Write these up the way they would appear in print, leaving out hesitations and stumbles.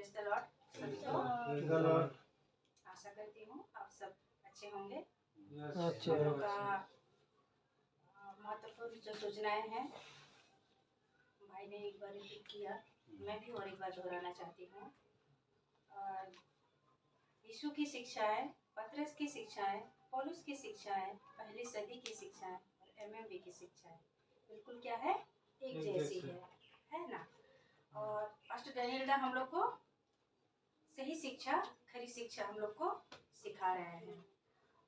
Praise the Lord सबको। आशा करती हूँ आप सब अच्छे होंगे। अच्छे हम लोग का महत्वपूर्ण जो सूचनाएं हैं भाई ने एक बार रिपीट किया, मैं भी और एक बार दोहराना चाहती हूँ। यीशु की शिक्षाएं, पतरस की शिक्षाएं, पौलुस की शिक्षाएं, पहली सदी की शिक्षाएं और एमएमबी की शिक्षाएं बिल्कुल क्या है, एक जैसी है ना। और पास्टर डैनियल दा हम लोग को सही शिक्षा, खरी शिक्षा हम लोग को सिखा रहे हैं।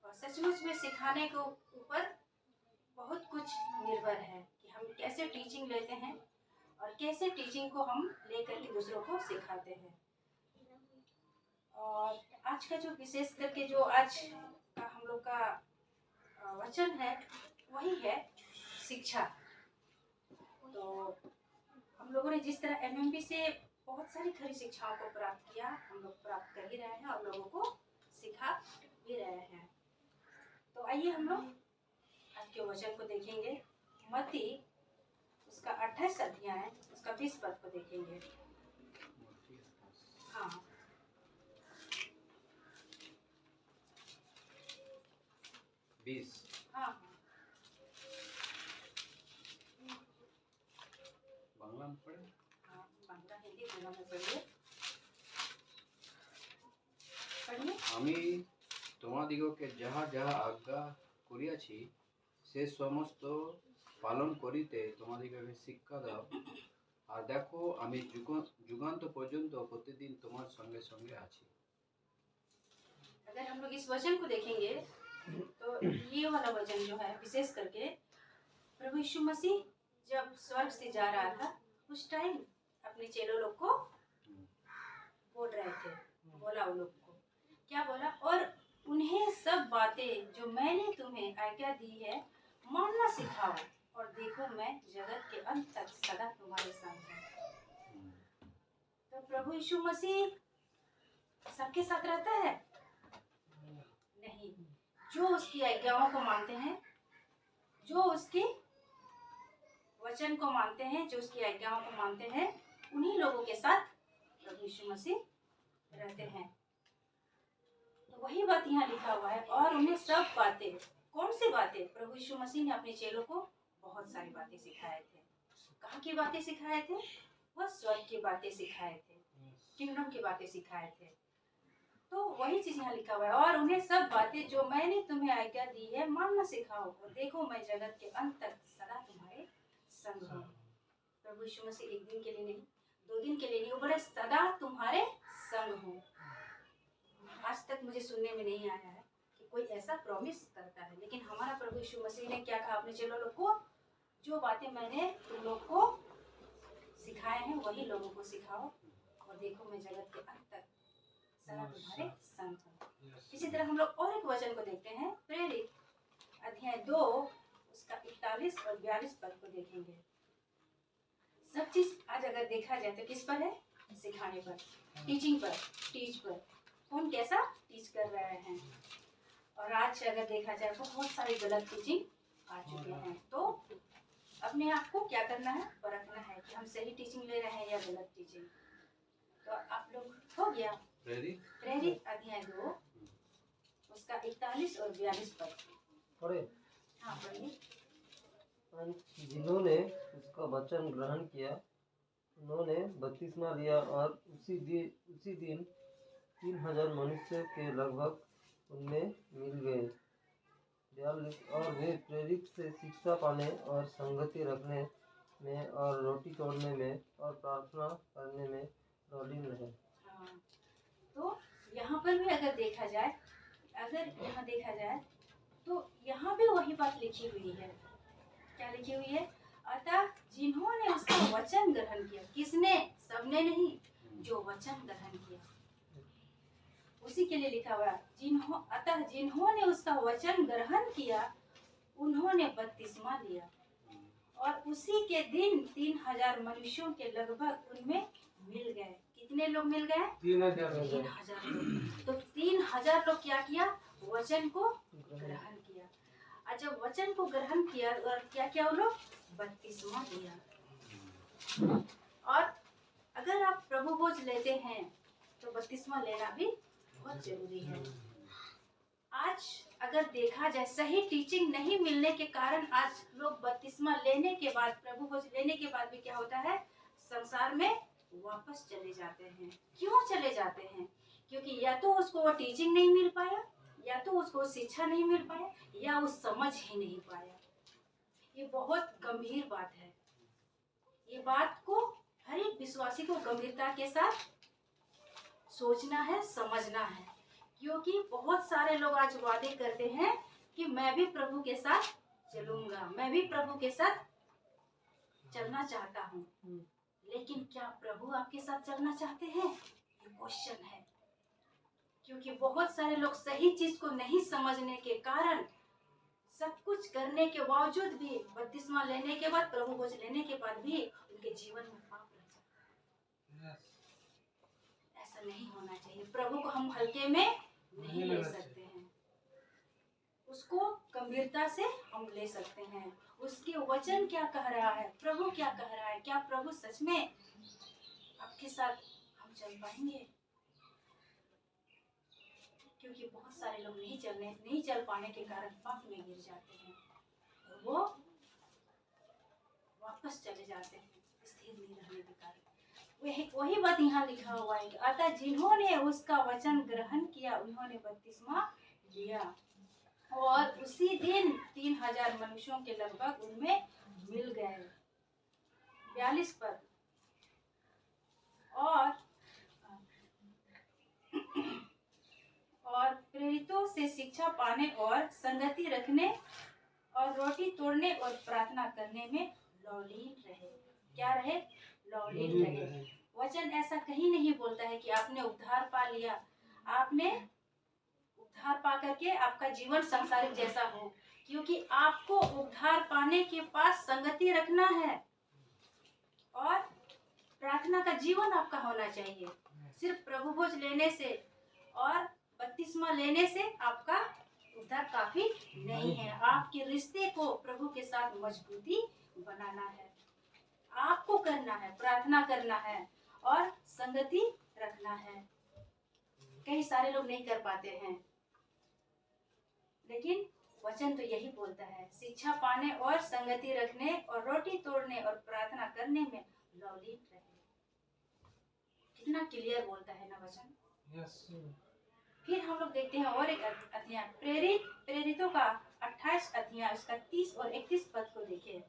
और सचमुच में सिखाने के ऊपर बहुत कुछ निर्भर है कि हम कैसे टीचिंग लेते हैं और कैसे टीचिंग को हम लेकर के दूसरों को सिखाते हैं। और आज का जो विशेष करके जो आज का हम लोग का वचन है वही है शिक्षा। तो हम लोगों ने जिस तरह एमएमबी से बहुत सारी खरी शिक्षाओं को प्राप्त किया, हम लोग प्राप्त कर ही रहे हैं और लोगों को सिखा भी रहे हैं। तो आइए हम लोग आज के वचन को देखेंगे। मत्ती उसका 28 अध्याय उसका 20 पद को देखेंगे। हाँ, हाँ बांग्ला में पढ़े। हाँ, बांग्ला हिंदी दोनों में पढ़िए। আমি তোমাদিগকে যাহা যাহা আজ্ঞা করিয়াছি সে সমস্ত পালন করিতে তোমাদিগকে শিক্ষা দাও, আর দেখো আমি যুগান্ত পর্যন্ত প্রতিদিন তোমার সঙ্গে সঙ্গে আছি। अगर हम लोग इस वचन को देखेंगे तो ये वाला वचन जो है विशेष करके प्रभु यीशु मसीह जब स्वर्ग से जा रहा था उस टाइम अपने चेलों लोग को बोल रहे थे, बोला उन लोग को क्या बोला, और उन्हें सब बातें जो मैंने तुम्हें आज्ञा दी है मानना सिखाओ, और देखो मैं जगत के अंत तक सदा तुम्हारे साथ हूँ। तो प्रभु यीशु मसीह सबके साथ रहता है? नहीं। जो उसकी आज्ञाओं को मानते हैं, जो उसके वचन को मानते हैं, जो उसकी आज्ञाओं को मानते हैं, उन्हीं लोगों के साथ प्रभु यीशु मसीह रहते हैं। तो वही बात यहाँ लिखा हुआ है। और उन्हें सब बातें, कौन सी बातें? प्रभु यीशु मसीह ने अपने चेलों को बहुत सारी बातें सिखाए थे। कहाँ की बातें सिखाए थे? वह स्वर्ग की बातें सिखाए थे, किंगडम की बातें सिखाए थे। तो वही चीज यहाँ लिखा हुआ है। और उन्हें सब बातें जो मैंने तुम्हें आज्ञा दी है मानना सिखाओ, और देखो मैं जगत के अंत तक सदा तुम्हारे संग हूँ। प्रभु यीशु मसीह एक दिन के लिए नहीं, 2 दिन के लिए नहीं, वो बोले सदा तुम्हारे संग हूँ। आज तक मुझे सुनने में नहीं आया है कि कोई ऐसा प्रॉमिस करता है, लेकिन हमारा प्रभु यीशु मसीह ने क्या कहा अपने चेलों लोग को? जो बातें मैंने तुम लोग को सिखाए हैं वही लोगों को सिखाओ, और देखो मैं जगत के अंत तक सदा तुम्हारे संग हूँ। इसी तरह हम लोग और एक वचन को देखते हैं, प्रेरित अध्याय 2 उसका 41 और 42 पद को देखेंगे। सब चीज आज अगर देखा जाए तो किस पर है? सिखाने पर, टीचिंग पर, टीच पर। कौन कैसा टीच कर रहे हैं। और आज अगर देखा जाए तो बहुत सारी गलत टीचिंग आ चुके हैं। तो अपने आप को क्या करना है? परखना है कि हम सही टीचिंग ले रहे हैं या गलत टीचिंग। तो आप लोग हो गया प्रेरित अध्याय 2 उसका 41 और 42 पद पढ़े। हाँ पढ़िए। जिन्होंने उसका वचन ग्रहण किया उन्होंने बपतिस्मा लिया, और उसी दिन 3000 मनुष्य के लगभग उनमें मिल गए। और वे प्रेरित से शिक्षा पाने और संगति रखने में और रोटी तोड़ने में और प्रार्थना करने में प्रवीण रहे। तो यहाँ पर भी अगर देखा जाए, तो यहाँ भी वही बात लिखी हुई है। क्या लिखी हुई है? अतः जिन्होंने उसका वचन ग्रहण किया, किसने? सबने नहीं, जो वचन ग्रहण किया उसी के लिए लिखा हुआ है। अतः जिन्होंने उसका वचन ग्रहण किया उन्होंने बपतिस्मा लिया, और उसी के दिन 3000 मनुष्यों के लगभग उनमें मिल गए। कितने लोग मिल गए? 3000 लोग। तो 3000 लोग क्या किया? वचन को ग्रहण किया। और जब वचन को ग्रहण किया और क्या किया वो लोग? बपतिस्मा लिया। और अगर आप प्रभु भोज लेते हैं तो बपतिस्मा लेना भी बहुत जरूरी है। आज अगर देखा जाए सही टीचिंग नहीं मिलने के कारण आज लोग बपतिस्मा लेने के बाद, प्रभु को लेने के बाद भी क्या होता है, संसार में वापस चले जाते हैं। क्यों चले जाते हैं? क्योंकि या तो उसको वो टीचिंग नहीं मिल पाया, या तो उसको शिक्षा नहीं मिल पाया, या वो समझ ही नहीं पाया। ये बहुत गंभीर बात है। ये बात को हर एक विश्वासी को गंभीरता के साथ सोचना है, समझना है। क्योंकि बहुत सारे लोग आज वादे करते हैं कि मैं भी प्रभु के साथ चलूंगा, मैं भी प्रभु के साथ चलना चाहता हूँ। लेकिन क्या प्रभु आपके साथ चलना चाहते हैं? ये क्वेश्चन है। क्योंकि बहुत सारे लोग सही चीज को नहीं समझने के कारण सब कुछ करने के बावजूद भी, बपतिस्मा लेने के बाद, प्रभु को लेने के बाद भी उनके जीवन में पाप रह जाता है। ऐसा नहीं होना चाहिए। प्रभु को हम हल्के में नहीं ले सकते हैं। उसको गंभीरता से हम ले सकते हैं। उसके वचन क्या कह रहा है, प्रभु क्या कह रहा है, क्या प्रभु सच में आपके साथ हम चल पाएंगे? क्योंकि बहुत सारे लोग नहीं चल पाने के कारण पाप में गिर जाते हैं और वो वापस चले जाते हैं स्थिर नहीं रहने के कारण। वही बात यहाँ लिखा हुआ है, अतः जिन्होंने उसका वचन ग्रहण किया उन्होंने बपतिस्मा लिया और उसी दिन 3000 मनुष्यों के लगभग उनमें मिल गए। 42 पद। और प्रेरितों से शिक्षा पाने और संगति रखने और रोटी तोड़ने और प्रार्थना करने में लौलीन रहे। क्या रहे? लौलीन रहे। वचन ऐसा कहीं नहीं बोलता है कि आपने उद्धार पा लिया, आपने उद्धार पा करके आपका जीवन संसारिक जैसा हो। क्योंकि आपको उद्धार पाने के पास संगति रखना है और प्रार्थना का जीवन आपका होना चाहिए। सिर्फ प्रभु भोज लेने से और बपतिस्मा लेने से आपका उद्धार काफी नहीं है। आपके रिश्ते को प्रभु के साथ मजबूती बनाना है, आपको करना है, प्रार्थना करना है और संगति रखना है। कई सारे लोग नहीं कर पाते हैं, लेकिन वचन तो यही बोलता है, शिक्षा पाने और संगति रखने और रोटी तोड़ने और प्रार्थना करने में लौलीन रहे। कितना क्लियर बोलता है ना वचन। फिर हम लोग देखते हैं और एक अध्याय, प्रेरितों का 28 अध्याय, उसका 30 और 31 पद को देखिए।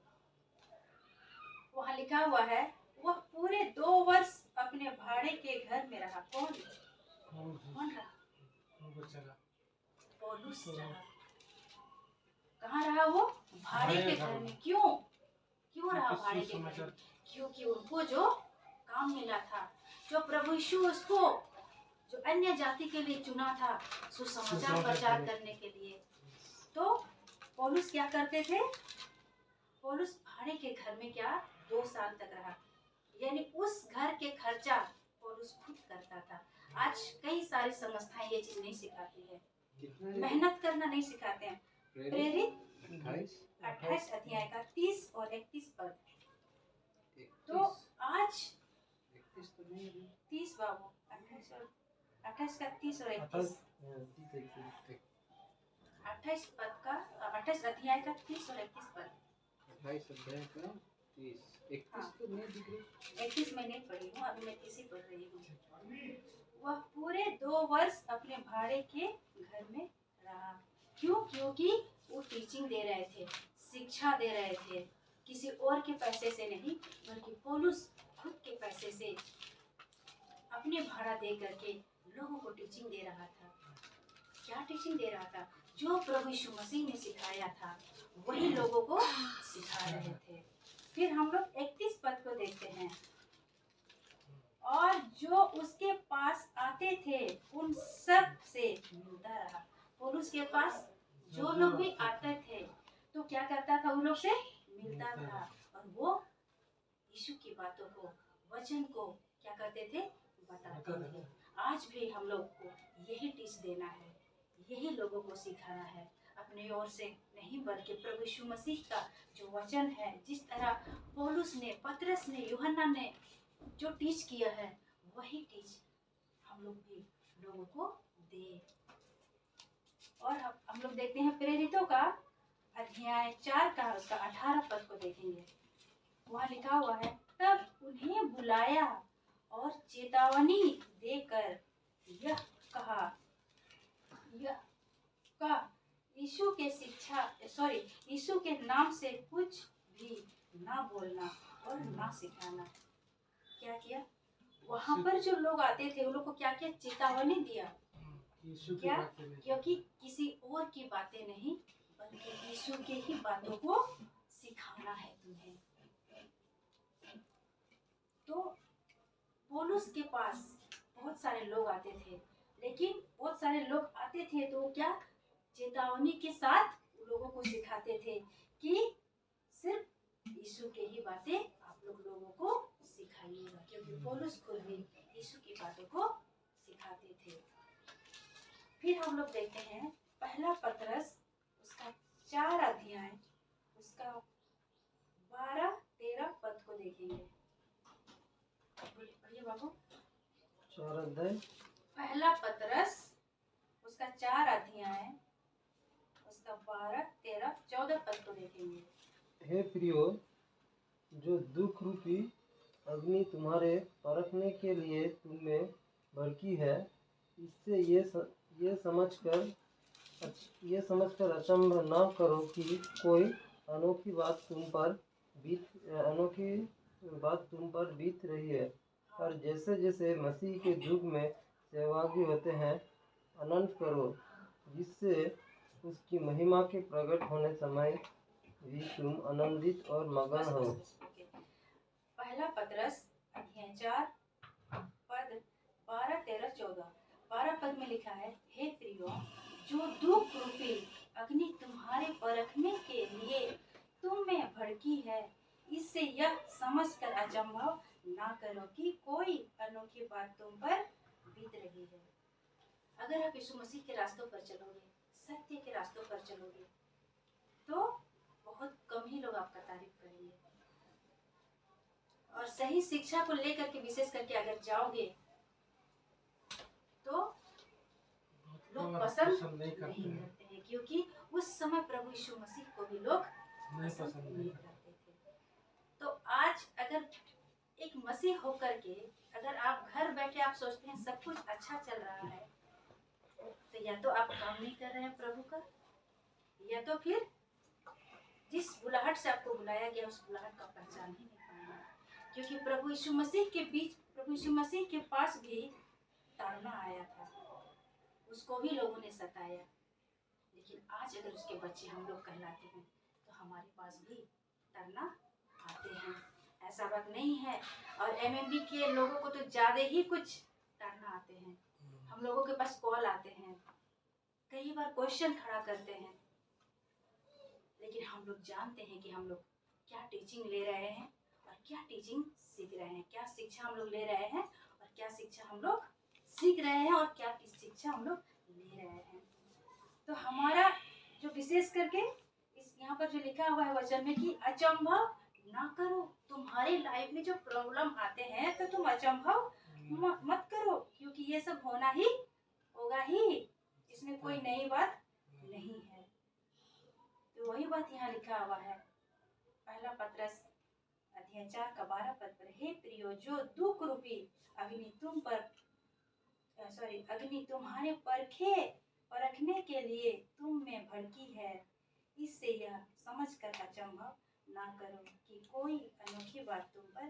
वहाँ लिखा हुआ है, वह पूरे 2 वर्ष अपने भाड़े के घर में रहा। कौन रहा? पौलुस रहा। कहाँ रहा वो? भाड़े के घर में। क्यों रहा भाड़े के घर में? क्योंकि उनको जो काम मिला था, जो प्रभु यीशु उसको जो अन्य जाति के लिए चुना था सुसमाचार प्रचार करने के लिए, तो पौलुस क्या करते थे? पौलुस भाड़े के घर में क्या 2 साल तक रहा। यानी उस घर के खर्चा पौलुस खुद करता था। आज कई सारी संस्थाएं ये चीज नहीं सिखाती है, मेहनत करना नहीं सिखाते हैं। प्रेरित 28 अध्याय का 30 और 31 पद। तो आज 30 बाबू 28 का 30 और 31, 28 पद का 28 अध्याय का 30 और 31 पद। 28 अध्याय का 30, 31 तो नहीं दिख रही। 31 मैं नहीं पढ़ी हूँ, अभी मैं 30 ही पढ़ रही हूँ। वह पूरे 2 वर्ष अपने भाड़े के घर में रहा। क्यों? क्योंकि वो टीचिंग दे रहे थे, शिक्षा दे रहे थे, किसी और के पैसे से नहीं, बल्कि पौलुस खुद के पैसे से अपने भाड़ा दे करके लोगों को टीचिंग दे रहा था। क्या टीचिंग दे रहा था? जो प्रभु यीशु मसीह ने सिखाया था वही लोगों को सिखा रहे थे। फिर हम लोग 31 पद को देखते हैं, और जो उसके पास आते थे उन सब से मिलता रहा। पौलुस के पास जो लोग भी आते थे तो क्या करता था? उन लोग से मिलता था और वो यीशु की बातों को, वचन को क्या करते थे? बताते थे। आज भी हम लोग को यही टीच देना है, यही लोगों को सिखाना है, अपने ओर से नहीं बल्कि प्रभु यीशु मसीह का जो वचन है, जिस तरह पौलुस ने, पतरस ने, यूहन्ना ने जो टीच किया है वही टीच हम लोग भी लोगों को दे। और हम लोग देखते हैं प्रेरितों का अध्याय 4 का उसका 18 पद को देखेंगे। वहाँ लिखा हुआ है, तब उन्हें बुलाया और चेतावनी देकर यह कहा यीशु के नाम से कुछ भी ना बोलना और ना सिखाना। क्या किया? वहाँ पर जो लोग आते थे, उन लोग को क्या किया? चेतावनी दिया। क्या? क्योंकि किसी और की बातें नहीं, बल्कि यीशु के ही बातों को सिखाना है तुम्हें। तो पौलुस के पास बहुत सारे लोग आते थे, लेकिन बहुत सारे लोग आते थे तो क्या चेतावनी के साथ लोगों को सिखाते थे कि सिर्फ यीशु के ही बातें आप लोगों को सिखाइएगा, क्योंकि पौलुस खुद भी यीशु की बातों को सिखाते थे। फिर हम लोग देखते हैं पहला पतरस उसका 4 अध्याय उसका 12-13 पद को देखेंगे। पढ़िए बाबू। 4 अध्याय पहला पतरस उसका 4 अध्याय उसका 12-13-14 पद को देखेंगे। हे प्रियो, जो दुख रूपी अग्नि तुम्हारे परखने के लिए तुम में भड़की है, इससे ये समझकर अचंभ न करो कि कोई अनोखी बात तुम पर बीत रही है। और जैसे जैसे मसीह के युग में सहभागी होते हैं, आनंद करो, जिससे उसकी महिमा के प्रकट होने समय भी तुम आनंदित और मगन हो। पहला पतरस अध्याय 4 पद 12-13-14। 12 पद में लिखा है, हे प्रियो, जो दुख रूपी अग्नि तुम्हारे परखने के लिए तुम में भड़की है, इससे यह समझकर अचंभव ना करो कि कोई अनोखी बात तुम पर बीत रही है। अगर आप यीशु मसीह के रास्तों पर चलोगे, सत्य के रास्तों पर चलोगे, तो बहुत कम ही लोग आपका तारीफ करेंगे। और सही शिक्षा को लेकर के विशेष करके अगर जाओगे तो लोग पसंद नहीं करते हैं, क्योंकि उस समय प्रभु यीशु मसीह को भी लोग पसंद नहीं करते थे। तो आज अगर एक मसीह होकर के अगर आप घर बैठे आप सोचते हैं सब कुछ अच्छा चल रहा है, तो या तो आप काम नहीं कर रहे हैं प्रभु का, या तो फिर जिस बुलाहट से आपको बुलाया गया उस बुलाहट का पहचान ही नहीं पाएंगे। क्योंकि प्रभु यीशु मसीह के पास भी ताड़ना आया था, उसको भी लोगों ने सताया, लेकिन आज अगर उसके बच्चे हम लोग कहलाते हैं तो हमारे पास भी ताड़ना आते हैं। ऐसा बात नहीं है। और एमएमबी के लोगों को तो ज्यादा ही कुछ ताड़ना आते हैं। हम लोगों के पास कॉल आते हैं, कई बार क्वेश्चन खड़ा करते हैं, लेकिन हम लोग जानते हैं कि हम लोग क्या टीचिंग ले रहे हैं और क्या टीचिंग सीख रहे हैं, क्या शिक्षा हम लोग ले रहे हैं और क्या शिक्षा हम लोग सीख रहे हैं और क्या शिक्षा हम लोग ले रहे हैं। तो हमारा जो विशेष करके इस यहाँ पर जो लिखा हुआ है वचन में कि अचंभव ना करो। तुम्हारी लाइफ में जो प्रॉब्लम आते हैं तो तुम अचंभव मत करो, क्योंकि ये सब होना ही होगा ही, इसमें कोई नई बात नहीं है। तो वही बात यहाँ लिखा हुआ है पहला पतरस अध्याय 4 का 12 पद पर, हे प्रियो, जो दुख रूपी अग्नि तुम्हारे परखने के लिए तुम में भड़की है, इससे यह समझकर अचंभव ना करो कि कोई अनोखी बात तुम पर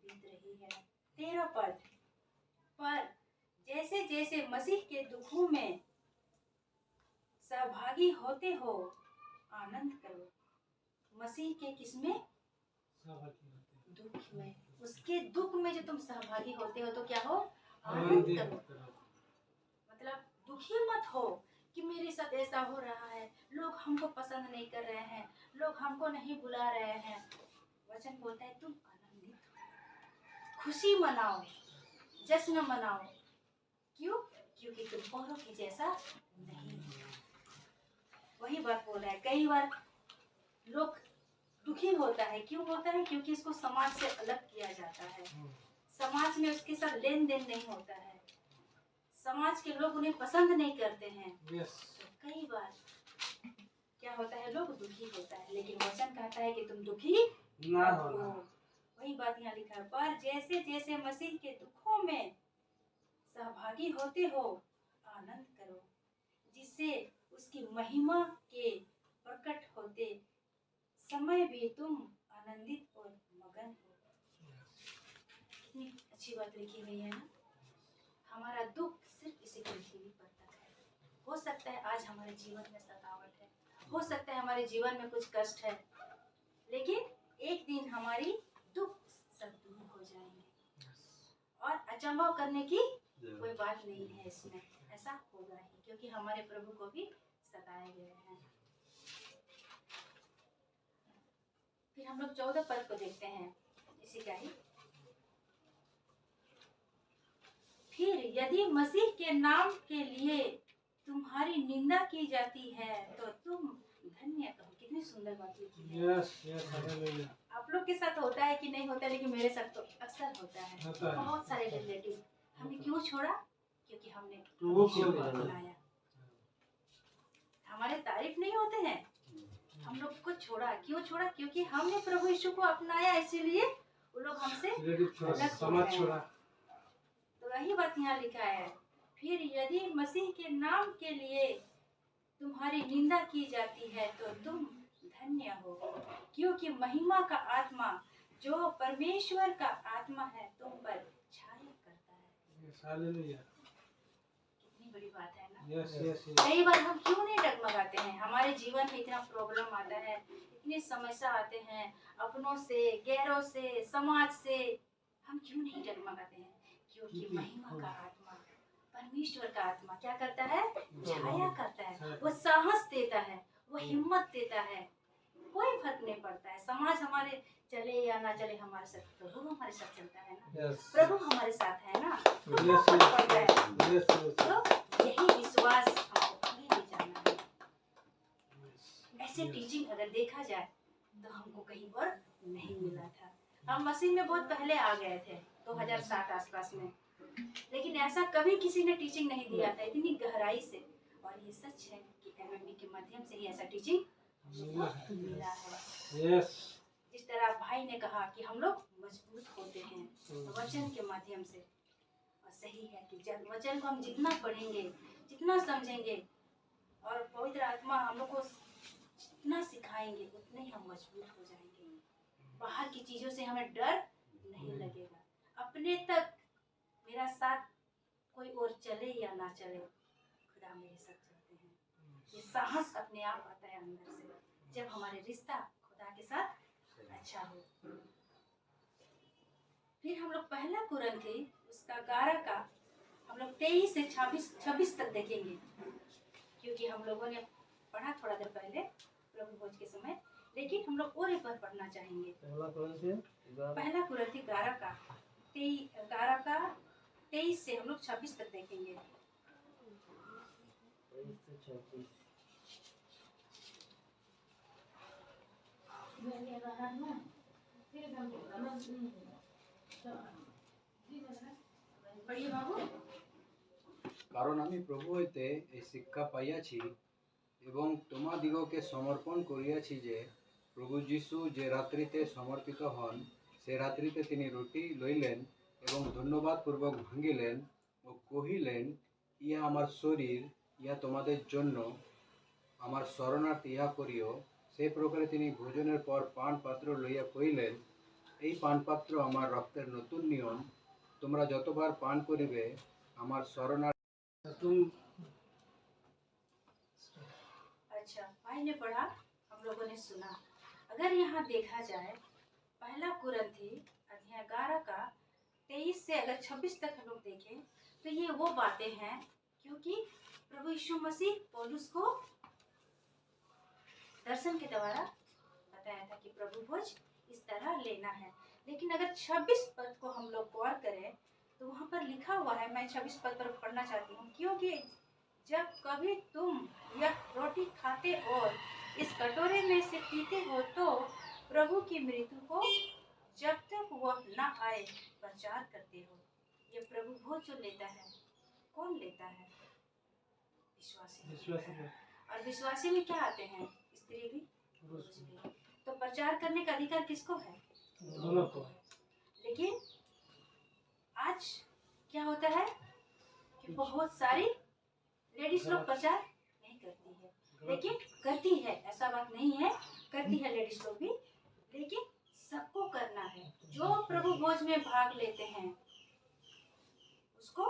बीत रही है। 13 पद पर, जैसे जैसे मसीह के दुखों में सहभागी होते हो आनंद करो। मसीह के किसमें? दुख में। उसके दुख में जो तुम सहभागी होते हो तो क्या हो? आनंद करो। मतलब दुखी मत हो कि मेरे साथ ऐसा हो रहा है, लोग हमको पसंद नहीं कर रहे हैं, लोग हमको नहीं बुला रहे हैं। वचन बोलता है तुम आनंदित हो, खुशी मनाओ, जश्न मनाओ। क्यों? क्योंकि तुम औरों के जैसा नहीं। वही बात बोल रहा है। कई बार लोग दुखी होता है, क्यों होता है? क्योंकि इसको समाज से अलग किया जाता है, समाज में उसके साथ लेन देन नहीं होता है। समाज के लोग उन्हें पसंद नहीं करते हैं। यस तो कई बार क्या होता है, लोग दुखी होता है, लेकिन वचन कहता है कि तुम दुखी ना मत होना। हो। वही बात यहाँ लिखा है, पर जैसे जैसे मसीह के दुखों में सहभागी होते हो आनंद करो, जिससे उसकी महिमा के प्रकट होते समय भी तुम आनंदित और मगन हो। कितनी अच्छी बात लिखी हुई है ना। हमारा दुख सिर्फ इसी पृथ्वी पर तक है। हो सकता है आज हमारे जीवन में सतावट है, हो सकता है हमारे जीवन में कुछ कष्ट है, लेकिन एक दिन हमारी दुख सब दूर हो जाएंगे और अचंभव करने की कोई बात नहीं है इसमें। ऐसा होगा ही, क्योंकि हमारे प्रभु को भी सताए गए हैं। फिर हम लोग 14 पद को देखते हैं, इसी का ही। फिर यदि मसीह के नाम के लिए तुम्हारी निंदा की जाती है तो तुम धन्य कहो। कितनी सुंदर बात लिखी है। Yes yes hallelujah. आप लोग के साथ होता है कि नहीं होता है, लेकिन मेरे साथ तो अक्सर होता है। होता है। बहुत सारे रिलेटिव हमें क्यों छोड़ा, क्योंकि हमने वो यीशु को क्यों अपनाया। हमारे तारीफ नहीं होते हैं, हम लोग को छोड़ा। क्यों छोड़ा? क्योंकि हमने प्रभु यीशु को अपनाया, इसीलिए वो लोग हमसे रिलेटिव छोड़ा, अलग हो समाज गए। छोड़ा। तो वही बात यहाँ लिखा है, फिर यदि मसीह के नाम के लिए तुम्हारी निंदा की जाती है तो तुम धन्य हो, क्योंकि महिमा का आत्मा जो परमेश्वर का आत्मा है तुम पर छाया करता है। Yes hallelujah. कितनी बड़ी बात है ना। यस यस कई बार हम क्यों नहीं डगमगाते हैं? हमारे जीवन में इतना प्रॉब्लम आता है, इतनी समस्या आते हैं, अपनों से, गैरों से, समाज से, हम क्यों नहीं डगमगाते हैं? क्योंकि महिमा का आत्मा, परमेश्वर का आत्मा क्या करता है? छाया करता है। वो साहस देता है, वो हिम्मत देता है। कोई फर्क नहीं पड़ता है, समाज हमारे चले या ना चले, हमारे साथ प्रभु हमारे साथ चलता है ना। यस प्रभु हमारे साथ है ना, तो यस फर्क पड़ता है। यस तो यही विश्वास हमको आगे ले जाना है। ऐसे टीचिंग अगर देखा जाए तो हमको कहीं पर नहीं मिला था। हम मसीह में बहुत पहले आ गए थे, 2007 आसपास में, लेकिन ऐसा कभी किसी ने टीचिंग नहीं दिया था इतनी गहराई से। और ये सच है कि एमएमबी के माध्यम से ही ऐसा टीचिंग मिला है। यस जिस तरह भाई ने कहा कि हम लोग मजबूत होते हैं वचन के माध्यम से। और सही है कि जब वचन को हम जितना पढ़ेंगे, जितना समझेंगे और पवित्र आत्मा हम लोग को जितना सिखाएंगे, उतने ही हम मजबूत हो जाएंगे। बाहर की चीजों से हमें डर नहीं लगेगा। अपने तक मेरा साथ कोई और चले या ना चले, खुदा मेरे साथ चलते हैं। ये साहस अपने आप आता है अंदर से जब हमारे रिश्ता खुदा के साथ अच्छा हो। फिर हम लोग पहला कुरिन्थी उसका 11 का हम लोग 23 से 26 तक देखेंगे, क्योंकि हम लोगों ने पढ़ा थोड़ा देर पहले प्रभु भोज के समय, लेकिन हम लोग और एक बार पढ़ना चाहेंगे। पहला कुरिन्थी 11 का 23 से हम लोग 26 तक देखेंगे। पढ़िए बाबू। কারণ আমি প্রভু হইতে এই শিক্ষা পাইয়াছি এবং তোমাদিগকে সমর্পণ করিয়াছি যে প্রভু যীশু যে রাত্রিতে সমর্পিত হন সে রাত্রিতে তিনি রুটি লইলেন এবং ধন্যবাদ পূর্বক ভাঙিলেন ও কহিলেন, ইহা আমার শরীর, ইহা তোমাদের জন্য, আমার শরণার্থে ইহা করিও। সেই প্রকারে তিনি ভোজনের পর পান পাত্র লইয়া কহিলেন, এই পানপাত্র আমার রক্তের নতুন নিয়ম, তোমরা যতবার পান করিবে আমার শরণার্থে। तुम अच्छा, भाई ने पढ़ा, हम लोगों ने सुना। अगर यहाँ देखा जाए पहला कुरिन्थी अध्याय 11 का 23 से अगर 26 तक हम लोग देखें तो ये वो बातें हैं, क्योंकि प्रभु यीशु मसीह पौलुस को दर्शन के द्वारा बताया था कि प्रभु भोज इस तरह लेना है। लेकिन अगर 26 पद को हम लोग गौर करें तो वहाँ पर लिखा हुआ है, मैं 26 पद पर पढ़ना चाहती हूँ, क्योंकि जब कभी तुम यह रोटी खाते और इस कटोरे में से पीते हो तो प्रभु की मृत्यु को जब तक वह न आए प्रचार करते हो। ये प्रभु भोज जो लेता है, कौन लेता है? विश्वासी विश्वासी लेता है। और विश्वासी में क्या आते हैं? स्त्री भी पुरुष भी। तो प्रचार करने का अधिकार किसको है? दोनों को। लेकिन आज क्या होता है कि बहुत सारी लेडीज लोग प्रचार नहीं करती है, लेकिन करती है, ऐसा बात नहीं है, करती है लेडीज लोग भी, लेकिन सबको करना है। जो प्रभु भोज में भाग लेते हैं उसको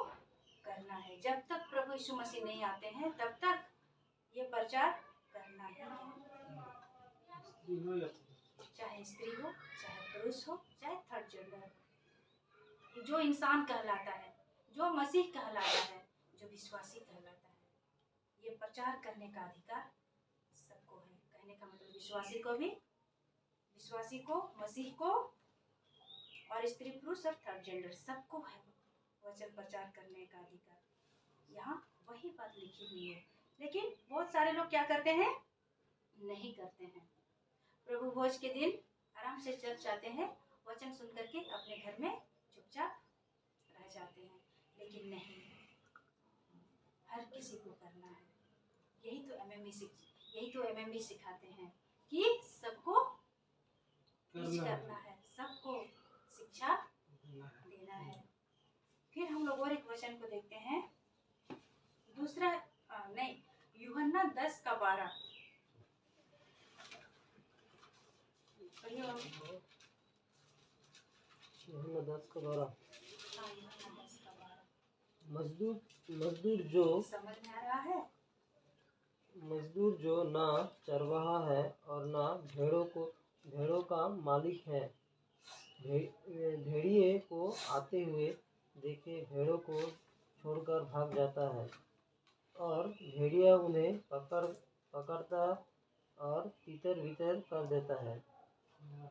करना है। जब तक प्रभु यीशु मसीह नहीं आते हैं तब तक ये प्रचार करना है, स्त्री हो या चाहे स्त्री हो, चाहे पुरुष हो, चाहे थर्ड जेंडर। जो इंसान कहलाता है, जो मसीह कहलाता है, जो विश्वासी कहलाता है, ये प्रचार करने का अधिकार सबको है। कहने का मतलब विश्वासी को भी, विश्वासी को, मसीह को, और स्त्री पुरुष और थर्ड जेंडर सबको है वचन प्रचार करने का अधिकार। यहाँ वही बात लिखी हुई है, लेकिन बहुत सारे लोग क्या करते हैं? नहीं करते हैं। प्रभु भोज के दिन आराम से चर्च आते हैं, वचन सुन करके अपने घर में चुपचाप रह जाते हैं, लेकिन नहीं, हर किसी को करना है। यही तो एमएमबी सिखाते हैं कि सबको करना है, सबको शिक्षा देना है। फिर हम लोग और एक वचन को देखते हैं, दूसरा नहीं, यूहन्ना 10:12 पढ़िए बाबू। यूहन्ना 10:12। हाँ, यूहन्ना 10:12 मजदूर जो समझ में आ रहा है? मजदूर जो ना चरवाहा है और ना भेड़ों का मालिक है, भेड़िए को आते हुए देखे भेड़ों को छोड़कर भाग जाता है, और भेड़िया उन्हें पकड़ता और तितर बितर कर देता है। यहाँ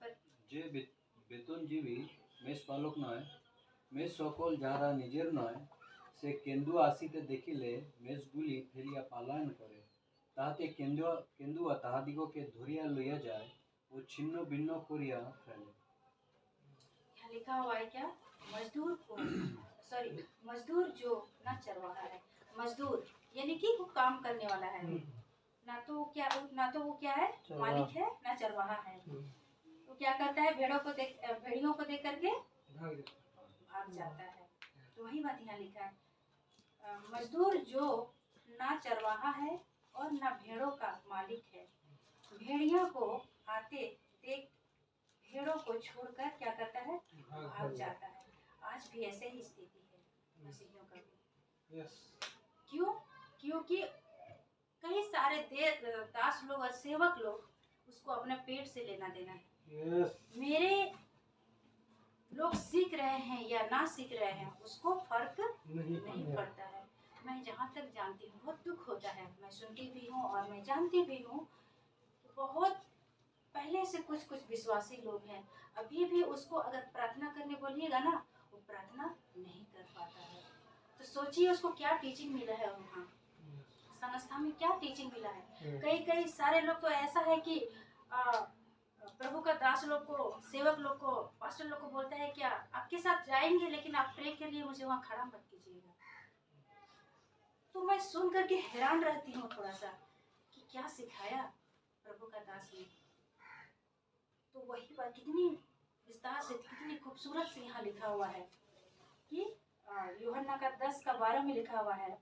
पर যে বেতনজীবী মেষপালক নয়, মেষ সকল যাহারা নিজের নয়, সে কেন্দুয়া আসিতে দেখিলে মেষগুলি ফেলিয়া পলায়ন করে, তাহাতে কেন্দুয়া তাহাদিগকে ধরিয়া লইয়া যায় ও ছিন্ন ভিন্ন করিয়া ফেলে। यहाँ लिखा हुआ है क्या? मजदूर जो ना चरवाहा है। मजदूर यानी कि वो काम करने वाला है, ना तो वो क्या है? मालिक है, ना चरवाहा है। तो क्या करता है? भेड़ियों को देख करके भाग जाता है। तो वही बात यहाँ लिखा है, मजदूर जो ना चरवाहा है और ना भेड़ों का मालिक है, भेड़ियों को आते देख भेड़ों को छोड़कर क्या करता है? भाग जाता है। आज भी ऐसे ही स्थिति है मसीहियों का भी। क्यों? क्योंकि कई सारे दास लोग और सेवक लोग उसको अपने पेट से लेना देना है। मेरे लोग सीख रहे हैं या ना सीख रहे हैं उसको फर्क नहीं पड़ता है। मैं जहाँ तक जानती हूँ बहुत दुख होता है, मैं सुनती भी हूँ और मैं जानती भी हूँ, बहुत पहले से कुछ विश्वासी लोग हैं, अभी भी उसको अगर प्रार्थना करने बोलिएगा ना, वो प्रार्थना नहीं कर पाता है। तो सोचिए उसको क्या टीचिंग मिला है, वहाँ संस्था में क्या टीचिंग मिला है। कई सारे लोग तो ऐसा है कि प्रभु का दास लोग को, सेवक लोग को, पास्टर लोग को बोलता है क्या आपके साथ जाएंगे, लेकिन आप प्रे के लिए मुझे वहाँ खड़ा मत कीजिएगा। तो मैं सुन करके हैरान रहती हूँ थोड़ा सा कि क्या सिखाया प्रभु का दास ने। तो वही बात कितनी विस्तार से, कितनी खूबसूरत से यहाँ लिखा हुआ है कि यूहन्ना का 10:12 में लिखा हुआ है,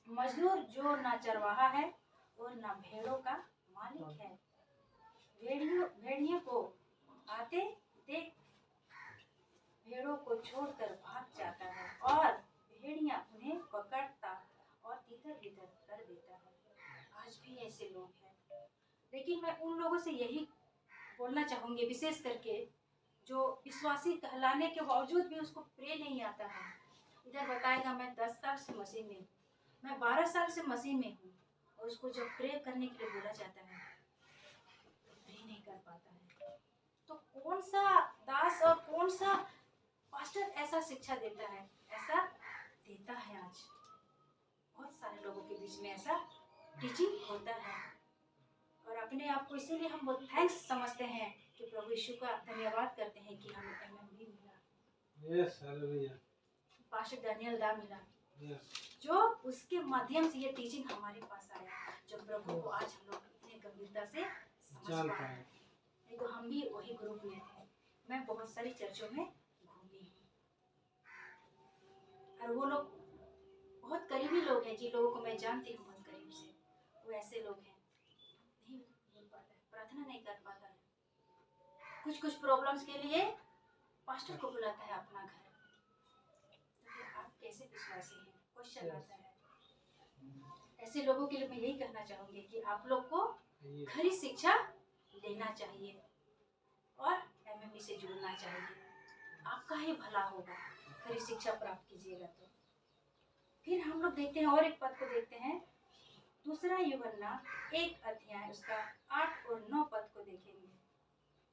मजदूर जो ना चरवाहा है और ना भेड़ों का मालिक है, भेड़ियों को आते देख भेड़ों को छोड़कर भाग जाता है, और भेड़िया उन्हें पकड़ता और तितर बितर कर देता है। आज भी ऐसे लोग हैं, लेकिन मैं उन लोगों से यही बोलना चाहूँगी, विशेष करके जो विश्वासी कहलाने के बावजूद भी उसको प्रे नहीं आता है। इधर बताएगा मैं 10 साल से मसीह में हूँ, मैं 12 साल से मसीह में हूँ, और उसको जब प्रे करने के लिए बोला जाता है तो प्रे नहीं कर पाता है। तो कौन सा दास और कौन सा पास्टर ऐसा शिक्षा देता है? ऐसा देता है। आज बहुत सारे लोगों के बीच में ऐसा टीचिंग होता है, और अपने आप को इसीलिए हम बहुत थैंक्स समझते हैं कि प्रभु यीशु का धन्यवाद करते हैं कि हमें एमएमबी मिला। Yes hallelujah. पास्टर डैनियल दा मिला, Yes. जो उसके माध्यम से ये टीचिंग हमारे पास आया, जो प्रभु को आज हम लोग इतने गंभीरता से समझ जान पा रहे पाए। हैं। नहीं तो हम भी वही ग्रुप में थे। मैं बहुत सारी चर्चों में घूमी हूँ, और वो लोग बहुत करीबी लोग हैं, जिन लोगों को मैं जानती हूँ बहुत करीब से, वो ऐसे लोग हैं, नहीं बोल पाता है, प्रार्थना नहीं कर पाता है, कुछ कुछ प्रॉब्लम्स के लिए पास्टर को बुलाता है अपना घर। तो फिर आप कैसे विश्वासी हैं? क्वेश्चन आता है। ऐसे लोगों के लिए मैं यही कहना चाहूंगी कि आप लोग को ये खरी शिक्षा लेना चाहिए और एमएमई से जुड़ना चाहिए, आपका ही भला होगा खरी शिक्षा प्राप्त कीजिएगा तो। फिर हम लोग देखते हैं और एक पद को देखते हैं, दूसरा यूहन्ना 1 अध्याय उसका 8 और 9 पद को देखेंगे।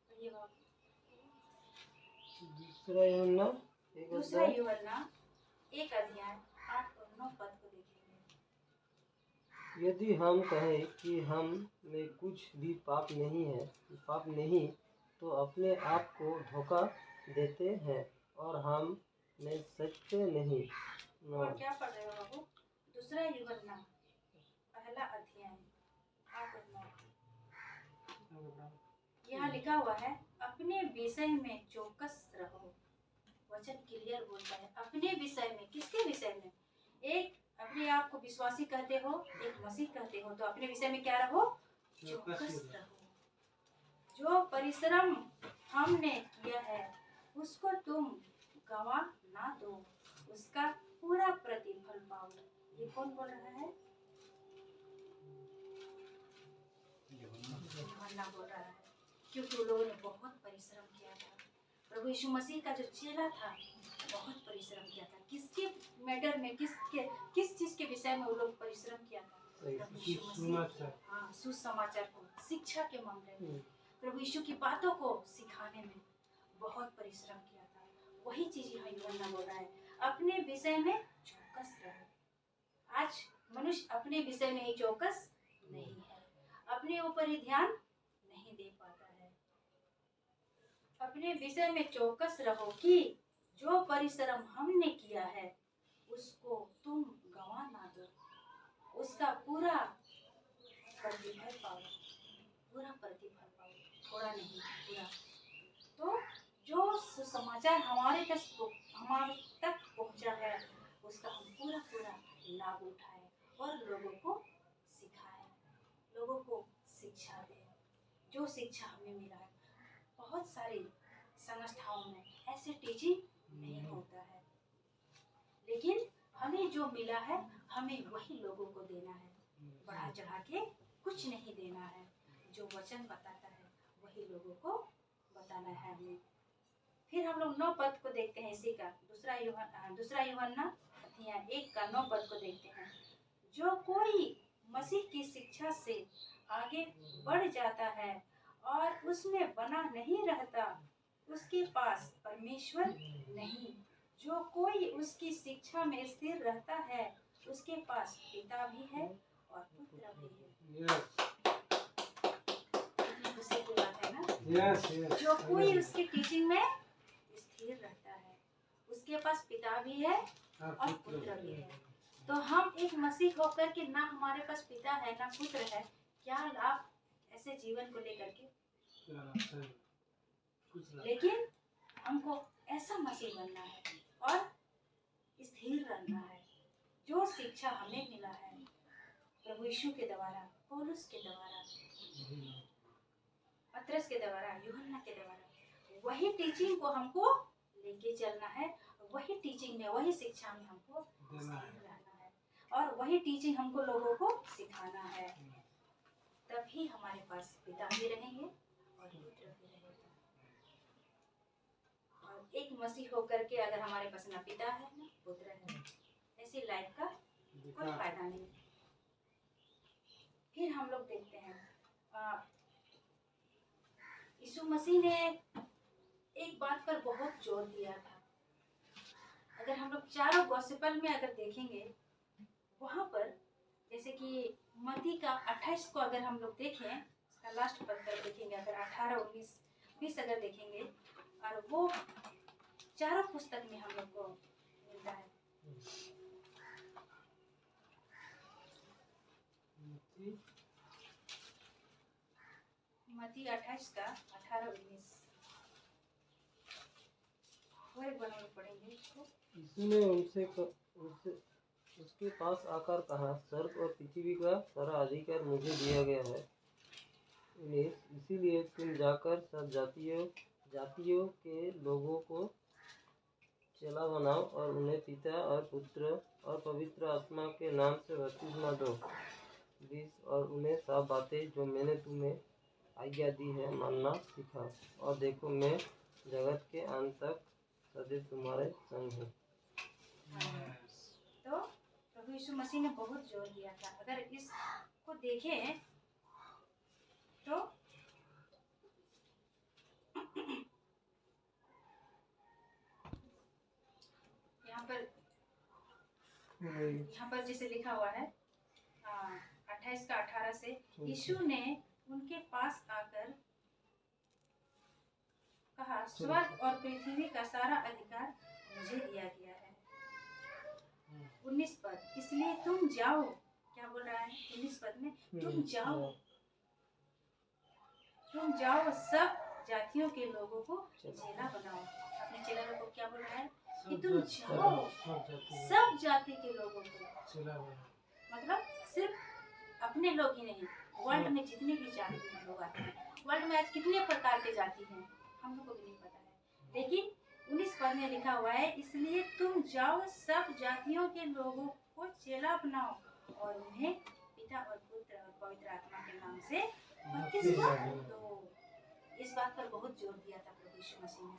पढ़िए बाबू। दूसरा यूहन्ना एक दूसरा अध्याय यूहन्ना 1 अध्याय 8 और 9 पद को देखेंगे। यदि हम कहें कि हम में कुछ भी पाप नहीं, तो अपने आप को धोखा देते हैं और हम में सत्य नहीं। और क्या पढ़ रहे हो बाबू? दूसरा यूहन्ना पहला अध्याय 8 और 9। यहाँ लिखा हुआ है, अपने विषय में चौकस रहो। वचन क्लियर बोलता है, अपने विषय में। किसके विषय में? एक अपने आप को विश्वासी कहते हो, एक मसीह कहते हो, तो अपने विषय में क्या रहो? चौकस रहो। जो परिश्रम हमने किया है उसको तुम गवा ना दो, उसका पूरा प्रतिफल पाओ। ये कौन बोल रहा है? यूहन्ना बोल रहा है, क्योंकि उन लोगों ने बहुत परिश्रम किया था। प्रभु यीशु मसीह का जो चेला था बहुत परिश्रम किया था। किसके मैटर में, किस चीज के विषय में वो लोग परिश्रम किया था? प्रभु यीशु मसीह, सुसमाचार। हाँ, सुसमाचार को, शिक्षा के मामले में, प्रभु यीशु की बातों को सिखाने में बहुत परिश्रम किया था। वही चीज यहाँ यूहन्ना बोल रहा है, अपने विषय में चौकस रहो। आज मनुष्य अपने विषय में ही चौकस नहीं है, अपने ऊपर ही ध्यान नहीं दे पाता है। अपने विषय में चौकस रहो कि जो परिश्रम हमने किया है उसको तुम गवा ना दो, उसका पूरा प्रतिफल पाओ। पूरा प्रतिफल पाओ, थोड़ा नहीं, पूरा। तो जो सुसमाचार हमारे तक पहुंचा है उसका हम पूरा लाभ उठाएं और लोगों को सिखाएं, लोगों को शिक्षा दें। जो शिक्षा हमें मिला है, बहुत सारी संस्थाओं में ऐसे टीचिंग नहीं होता है, लेकिन हमें जो मिला है हमें वही लोगों को देना है, बढ़ा चढ़ा के कुछ नहीं देना है। जो वचन बताता है वही लोगों को बताना है हमें। फिर हम लोग 9 पद को देखते हैं इसी का, दूसरा यूहन्ना अध्याय 1 का 9 पद को देखते हैं। जो कोई मसीह की शिक्षा से आगे बढ़ जाता है और उसमें बना नहीं रहता, उसके पास परमेश्वर नहीं। जो कोई उसकी शिक्षा में स्थिर रहता है उसके पास पिता भी है और पुत्र भी है। Yes. कितनी खुशी की बात है ना? Yes, yes. जो कोई उसकी टीचिंग में स्थिर रहता है उसके पास पिता भी है और पुत्र भी है। तो हम एक मसीह होकर के ना हमारे पास पिता है ना पुत्र है, क्या लाभ ऐसे जीवन को लेकर के? लेकिन हमको ऐसा मसीह बनना है और स्थिर रहना है। जो शिक्षा हमें मिला है प्रभु यीशु के द्वारा, पौलुस के द्वारा, पतरस के द्वारा, यूहन्ना के द्वारा, वही टीचिंग को हमको लेके चलना है। वही टीचिंग में, वही शिक्षा में हमको स्थिर रहना है और वही टीचिंग हमको लोगों को सिखाना है। तभी हमारे पास पिता भी रहेंगे और पुत्र भी रहेगा। और एक मसीह होकर के अगर हमारे पास ना पिता है ना पुत्र है, ऐसी लाइफ का कोई फायदा नहीं। फिर हम लोग देखते हैं यीशु मसीह ने एक बात पर बहुत जोर दिया था। अगर हम लोग चारों गॉस्पेल में अगर देखेंगे, वहां पर जैसे कि मत्ती का 28 को अगर हम लोग देखें, उसका लास्ट पद पर देखेंगे, अगर 18, 19, 20 अगर देखेंगे, और वो चारों पुस्तक में हम लोग को मिलता है। मत्ती 28 का 18-19 और एक बार हम लोग पढ़ेंगे इसको। यीशु ने उनसे उसके पास आकर कहा, स्वर्ग और पृथ्वी का सारा अधिकार मुझे दिया गया है। इसीलिए तुम जाकर सब जातियों के लोगों को चेला बनाओ और उन्हें पिता और पुत्र और पवित्र आत्मा के नाम से बपतिस्मा दो। और उन्हें सब बातें जो मैंने तुम्हें आज्ञा दी है मानना सिखाओ। और देखो, मैं जगत के अंत तक सदैव तुम्हारे संग हूँ। तो प्रभु यीशु मसीह ने बहुत जोर दिया था। अगर इसको देखें तो यहाँ पर जैसे लिखा हुआ है 28 का 18 से, यीशु ने उनके पास आकर कहा, स्वर्ग और पृथ्वी का सारा अधिकार मुझे दिया गया है। 19 पद, इसलिए तुम जाओ। क्या बोल रहा है 19 पद में? तुम जाओ सब जातियों के लोगों को चेला बनाओ। अपने चेला को क्या बोल रहा है कि तुम जाओ सब जाति के लोगों को, मतलब सिर्फ अपने लोग ही नहीं, वर्ल्ड में जितने भी जाति के लोग आते हैं। वर्ल्ड में आज कितने प्रकार के जाति हैं हम लोग को भी नहीं पता है, लेकिन 19 पद में लिखा हुआ है, इसलिए तुम जाओ सब जातियों के लोगों को चेला बनाओ और उन्हें पिता और पुत्र और पवित्र आत्मा के नाम से बपतिस्मा दो। इस बात पर बहुत जोर दिया था प्रभु यीशु मसीह ने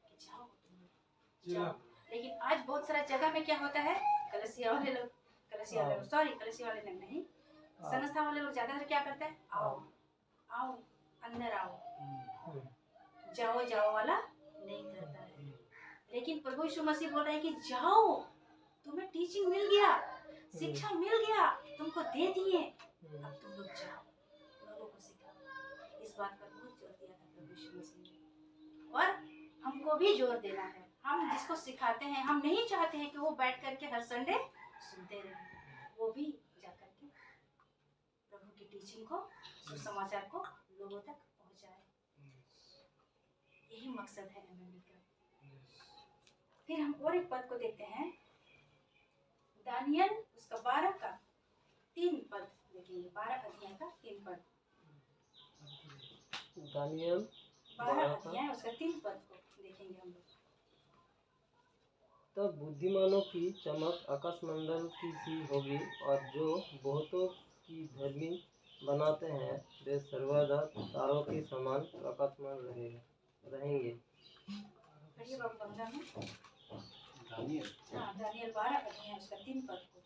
कि जाओ। लेकिन आज बहुत सारा जगह में क्या होता है, कलीसिया वाले लोग नहीं, संस्था वाले लोग ज्यादातर क्या करते हैं, आओ अंदर आओ, जाओ वाला नहीं करता है। लेकिन प्रभु यीशु मसीह बोल रहे हैं कि जाओ, तुम्हें टीचिंग मिल गया, शिक्षा मिल गया, तुमको दे दिए, अब तुम लोग जाओ, लोगों को सिखाओ। इस बात पर बहुत जोर दिया था प्रभु यीशु मसीह ने, और हमको भी जोर देना है। हम जिसको सिखाते हैं, हम नहीं चाहते हैं कि वो बैठ करके हर संडे सुनते रहे, वो भी जा करके प्रभु की टीचिंग को, सुसमाचार को लोगों तक पहुंचाए। यही मकसद है एमएमबी का। फिर हम और एक पद को देखते हैं, दानियल उसका 12 का 3 पद देखेंगे। 12 अध्याय का 3 पद, दानियल 12 अध्याय उसका 3 पद को देखेंगे हम लोग। तब बुद्धिमानों की चमक आकाशमंडल की सी होगी, और जो बहुतों की धर्मी बनाते हैं वे सर्वदा तारों के समान प्रकाशमान रहेंगे। पढ़िए बाबू बंगला में। दानियल दानियल 12 अध्याय उसका 3 पद को।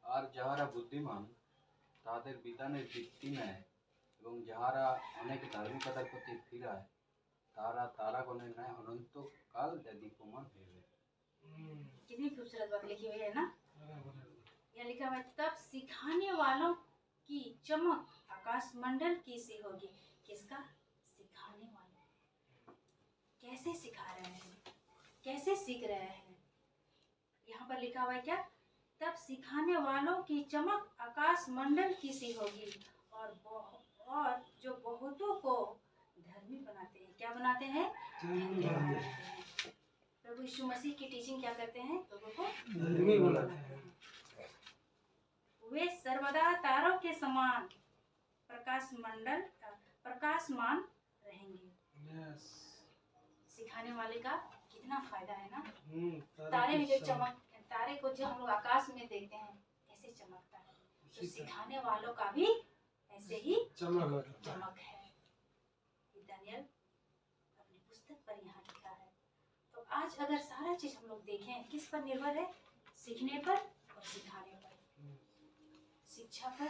আর যাহারা বুদ্ধিমান তাদের বিধানের ভিত্তি নেয় এবং যাহারা অনেক ধার্মিকতার প্রতি ফিরায় তারা তারাগণের ন্যায় অনন্তকাল দীপ্যমান হইবে। कितनी खूबसूरत बात लिखी हुई है ना। यहाँ लिखा हुआ है, तब सिखाने वालों की चमक आकाश मंडल की सी होगी। किसका? सिखाने वाले। कैसे सिखा रहे हैं, कैसे सीख रहे हैं? यहाँ पर लिखा हुआ है क्या? तब सिखाने वालों की चमक आकाश मंडल की सी होगी, और जो बहुतों को धर्मी बनाते हैं। क्या बनाते हैं? धर्मी बनाते हैं। प्रभु यीशु मसीह की टीचिंग क्या करते हैं? लोगों को धर्मी बनाते हैं। वे सर्वदा तारों के समान प्रकाशमान रहेंगे। सिखाने वाले का कितना फायदा है ना। तारे में जो चमक, तारे को जो हम लोग आकाश में देखते हैं कैसे चमकता है, तो सिखाने वालों का भी ऐसे ही चमक है। दानियल अपनी पुस्तक पर यहाँ लिखा है। तो आज अगर सारा चीज हम लोग देखें, किस पर निर्भर है? सीखने पर और सिखाने पर, शिक्षा पर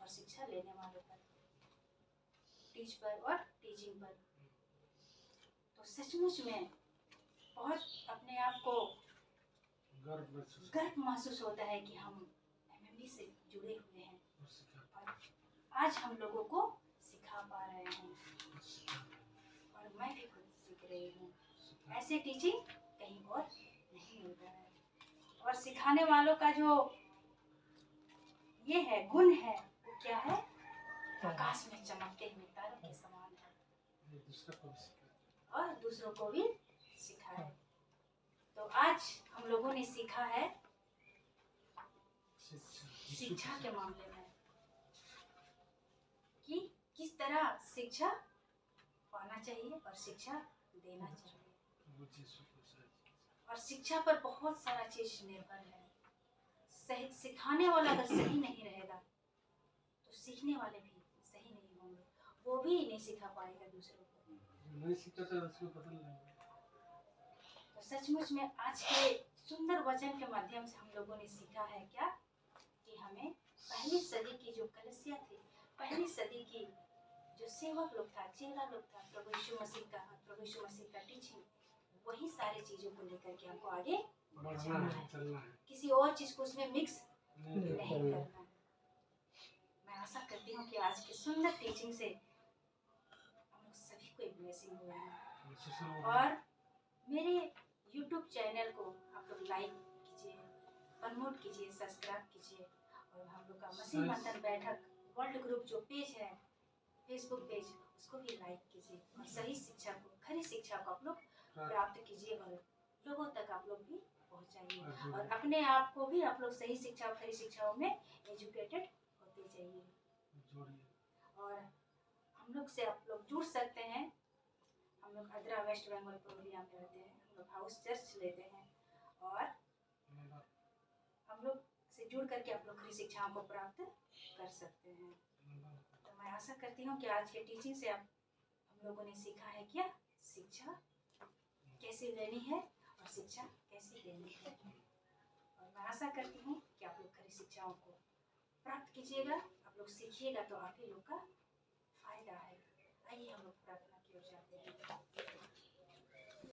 और शिक्षा लेने वालों पर, टीच पर और टीचिंग पर। तो सचमुच में बहुत अपने आप को गर्व महसूस होता है कि हम एमएमडी से जुड़े हुए हैं और आज हम लोगों को सिखा पा रहे हैं और मैं भी खुद सीख रही हूँ। ऐसे टीचिंग कहीं और नहीं मिलता है और सिखाने वालों का जो ये है गुण है वो क्या है, आकाश में चमकते हुए तारों के समान है और दूसरों को भी सिखाए। तो आज हम लोगों ने सीखा है शिक्षा के मामले में कि किस तरह शिक्षा पाना चाहिए और शिक्षा देना चाहिए। और शिक्षा पर बहुत सारा चीज निर्भर है। सही सिखाने वाला अगर सही नहीं रहेगा तो सीखने वाले भी सही नहीं होंगे, वो भी नहीं सिखा पाएगा दूसरों को। नहीं सीखा तो उसको पता नहीं। तो सचमुच में आज के सुंदर वचन के माध्यम से हम लोगों ने सीखा है क्या कि हमें पहली सदी की जो कलीसिया थी, पहली सदी की जो सेवक लोग था, चेला लोग था, प्रभु यीशु मसीह का टीचिंग, वही सारी चीजों को लेकर के हमको आगे बढ़ना है, चलना है, किसी और चीज को उसमें मिक्स नहीं करना है। मैं आशा करती हूँ कि आज की सुंदर टीचिंग से हम लोग सभी को एक ब्लेसिंग हुआ है। और मेरे YouTube चैनल को आप लोग लाइक कीजिए, प्रमोट कीजिए, सब्सक्राइब कीजिए और हम लोग का मसीह मंथन बैठक वर्ल्ड ग्रुप जो पेज है, फेसबुक पेज, उसको भी लाइक कीजिए और सही शिक्षा को, खरी शिक्षा को आप लोग प्राप्त कीजिए और लोगों तक आप लोग भी पहुंचाइए और अपने आप को भी आप लोग सही शिक्षा और खरी शिक्षाओं में एजुकेटेड होते जाइए। और हम लोग से आप लोग जुड़ सकते हैं। हम लोग अदरा वेस्ट बंगाल पुरुलिया में रहते हैं। हम लोग हाउस चर्च लेते हैं और हम लोग से जुड़ करके आप लोग खरी शिक्षाओं को प्राप्त कर सकते हैं। तो मैं आशा करती हूँ कि आज के टीचिंग से आप हम लोगों ने सीखा है क्या, शिक्षा कैसे लेनी है और शिक्षा कैसे देनी है। और मैं आशा करती हूँ कि आप लोग खरी शिक्षाओं को प्राप्त कीजिएगा, आप लोग सीखिएगा तो आप ही लोग का फायदा है। आइए हम लोग